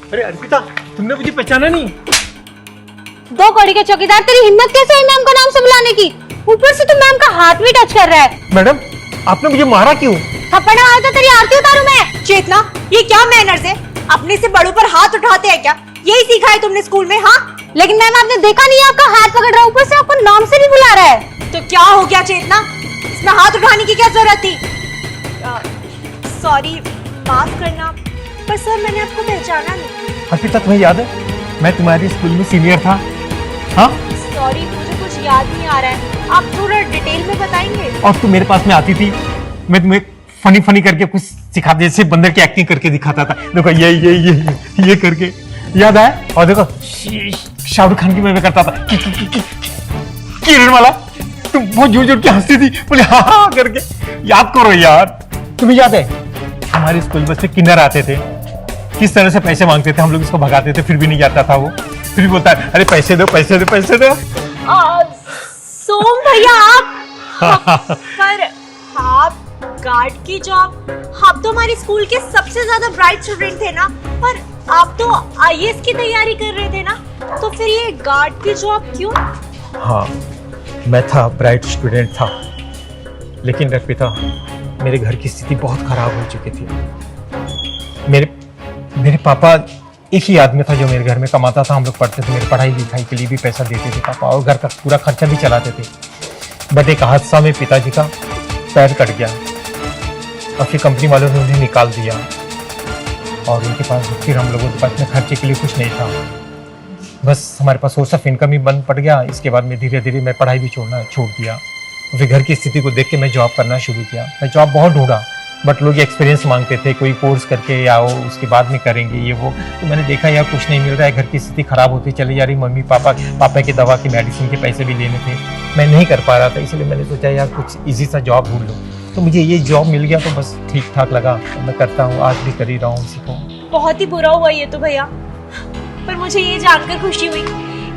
अरे अर्पिता, तुमने मुझे पहचाना नहीं? दो कौड़ी के चौकीदार, तेरी हिम्मत कैसे है मैम को नाम से बुलाने की? ऊपर से तुम मैम का हाथ भी टच कर रहा है। मैडम, आपने मुझे मारा क्यों? थप्पड़ मारा तो तेरी आरती उतारूं मैं? चेतना, ये क्या मैनर्स है? अपने से बड़ों पर हाथ उठाते हैं क्या? यही सीखा है तुमने स्कूल में? हाँ, लेकिन मैम आपने देखा नहीं, आपका हाथ पकड़ रहा है, ऊपर से आपको नाम से भी बुला रहा है। तो क्या हो गया चेतना? इसमें हाथ उठाने की क्या जरूरत थी? सॉरी, माफ करना, पर सर मैंने आपको पहचाना नहीं। अर्पिता, तुम्हें याद है मैं तुम्हारी स्कूल में सीनियर था? हाँ? सॉरी, मुझे कुछ याद नहीं आ रहा है, आप थोड़ा डिटेल में बताएंगे? और तुम मेरे पास में आती थी, मैं तुम्हें फनी करके कुछ सिखाते, जैसे बंदर की एक्टिंग करके दिखाता था। देखो ये करके, याद आया? और देखो शाहरुख खान की मैं करता था, किरण वाला, तुम बहुत जोर के हंसती थी, बोले हाँ करके। याद करो यार, तुम्हें याद है हमारे स्कूल में से किन्नर आते थे, किस तरह से पैसे मांगते थे, हम लोग इसको भगाते थे, फिर भी नहीं जाता था वो, फिर भी बोलता है अरे पैसे दो पैसे दो पैसे दो। सोम भैया आप पर आप गार्ड की जॉब, आप तो हमारे स्कूल के सबसे ज्यादा ब्राइट स्टूडेंट थे ना, पर आप तो आईएएस की तैयारी कर रहे थे ना, तो फिर ये गार्ड की जॉब क्यों? हाँ, मैं था ब्राइट स्टूडेंट था, लेकिन अर्पिता मेरे घर की स्थिति बहुत खराब हो चुकी थी। मेरे पापा, एक ही आदमी था जो मेरे घर में कमाता था, हम लोग पढ़ते थे, मेरी पढ़ाई लिखाई के लिए भी पैसा देते थे पापा, और घर का पूरा खर्चा भी चलाते थे। बट एक हादसा में पिताजी का पैर कट गया और फिर कंपनी वालों ने उन्हें निकाल दिया, और उनके पास फिर हम लोगों के पास में खर्चे के लिए कुछ नहीं था। बस हमारे पास सोर्स ऑफ इनकम ही बंद पड़ गया। इसके बाद में धीरे धीरे मैं पढ़ाई भी छोड़ दिया। फिर घर की स्थिति को देख के मैं जॉब करना शुरू किया। मैं जॉब बहुत ढूंढा, बट लोग एक्सपीरियंस मांगते थे, कोई कोर्स करके आओ उसके बाद में करेंगे ये वो। तो मैंने देखा यार कुछ नहीं मिल रहा है, घर की स्थिति खराब होती चली जा रही, मम्मी पापा की दवा की मेडिसिन के पैसे भी लेने थे, मैं नहीं कर पा रहा था। इसलिए मैंने सोचा यार कुछ इजी सा जॉब ढूंढ लो, तो मुझे ये जॉब मिल गया, तो बस ठीक ठाक लगा, तो मैं करता हूँ, आज भी कर ही रहा हूँ इसी को। बहुत ही बुरा हुआ ये तो भैया, पर मुझे ये जानकर खुशी हुई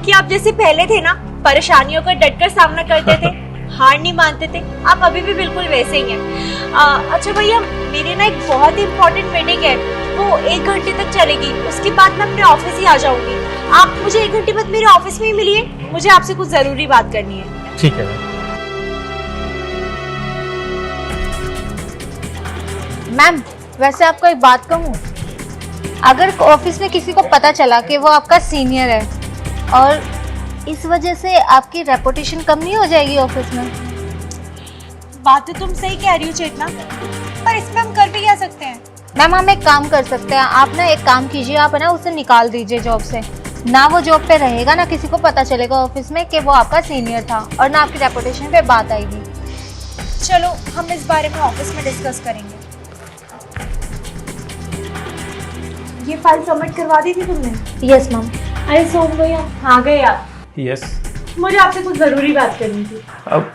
कि आप जैसे पहले थे ना, परेशानियों का डटकर सामना करते थे, हार नहीं मानते थे, आप अभी भी बिल्कुल वैसे ही हैं। अच्छा भैया, मेरी ना एक बहुत ही इम्पोर्टेंट मीटिंग है, वो 1 घंटे तक चलेगी, उसके बाद मैं अपने ऑफिस ही आ जाऊंगी। आप मुझे 1 घंटे बाद मेरे ऑफिस में ही मिलिए, मुझे आपसे कुछ जरूरी बात करनी है। ठीक है मैम, वैसे आपको एक बात कहूँ, अगर ऑफिस में किसी को पता चला कि वो आपका सीनियर है और इस वजह से आपकी रेपुटेशन कम नहीं हो जाएगी ऑफिस में? बात तो तुम सही कह रही हो चेतना, पर इसमें हम कर भी क्या सकते हैं? मैम, हम एक काम कर सकते हैं, आप ना एक काम कीजिए, आप ना उसे निकाल दीजिए जॉब से। ना वो जॉब पे रहेगा, ना किसी को पता चलेगा ऑफिस में कि वो आपका सीनियर था, और ना आपकी रेपुटेशन पे बात आएगी। चलो हम इस बारे में ऑफिस में डिस्कस करेंगे। ये फाइल सबमिट करवा दी थी तुमने? Yes ma'am. अरे सोम भैया, आ गए आप? यस। मुझे आपसे कुछ जरूरी बात करनी थी। अब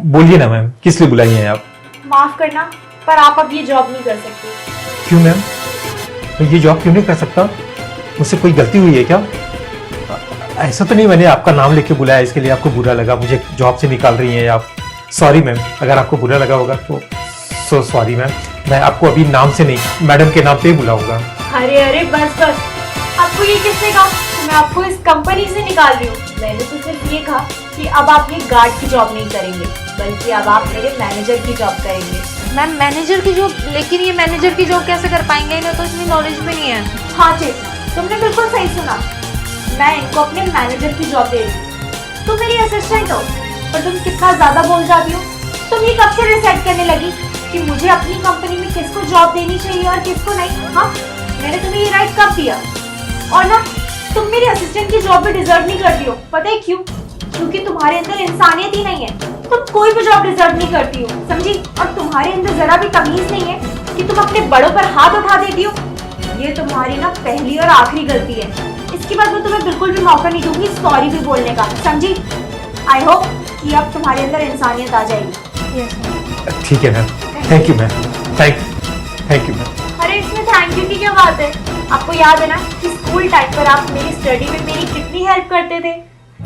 बोलिए ना मैम, किस लिए बुलाई हैं आप? माफ करना, पर आप अब ये जॉब नहीं कर सकते। क्यों मैम? मैं ये जॉब क्यों नहीं कर सकता? मुझसे कोई गलती हुई है क्या? ऐसा तो नहीं मैंने आपका नाम लेके बुलाया, इसके लिए आपको बुरा लगा, मुझे जॉब से निकाल रही हैं आप? सॉरी मैम, अगर आपको बुरा लगा होगा तो सो सॉरी मैम। मैं आपको अभी नाम से नहीं, मैडम के नाम पे ही बुलाऊंगा। अरे बस, आपको ये किसने कहा मैं आपको इस कंपनी से निकाल रही हूँ? मैंने तो सिर्फ ये कहा कि अब आप ये गार्ड की जॉब नहीं करेंगे, बल्कि अब आप मेरे मैनेजर की जॉब करेंगे। मैम, मैनेजर की जॉब? लेकिन ये मैनेजर की जॉब कैसे कर पाएंगे, इन्हें तो इतनी नॉलेज भी नहीं है। हाँ चेतना, तुमने बिल्कुल सही सुना, मैं इनको अपने मैनेजर की जॉब दे रही हूँ। तुम मेरी असिस्टेंट हो, पर तुम कितना ज्यादा बोल जाती हो। तुम ये कब से डिसाइड करने लगी कि मुझे अपनी कंपनी में किसको जॉब देनी चाहिए और किसको नहीं? हाँ, मैंने तुम्हें ये राइट कब दिया? और ना, तुम मेरी असिस्टेंट की जॉब भी डिजर्व नहीं करती हो, पता है क्यों? क्योंकि तुम्हारे अंदर इंसानियत ही नहीं है, तुम कोई भी जॉब डिजर्व नहीं करती हो, समझी? और तुम्हारे अंदर जरा भी तमीज नहीं है कि तुम अपने बड़ों पर हाथ उठा देती हो। ये तुम्हारी ना पहली और आखिरी गलती है, इसके बाद मैं तुम्हें बिल्कुल भी मौका नहीं दूंगी सॉरी भी बोलने का, समझी? आई होप कि अब तुम्हारे अंदर इंसानियत आ जाएगी। ठीक है ma'am, thank you ma'am, thank you ma'am. अरे इसमें थैंक यू की क्या बात है? आपको याद है ना कि स्कूल टाइम पर आप मेरी स्टडी में मेरी कितनी हेल्प करते थे?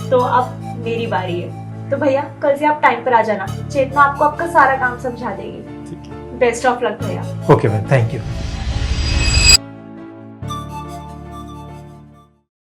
तो अब मेरी बारी है, तो भैया कल से आप टाइम पर आ जाना, चेतना आपको आपका सारा काम समझा देगी। बेस्ट ऑफ लक भैया। Okay ma'am, thank you.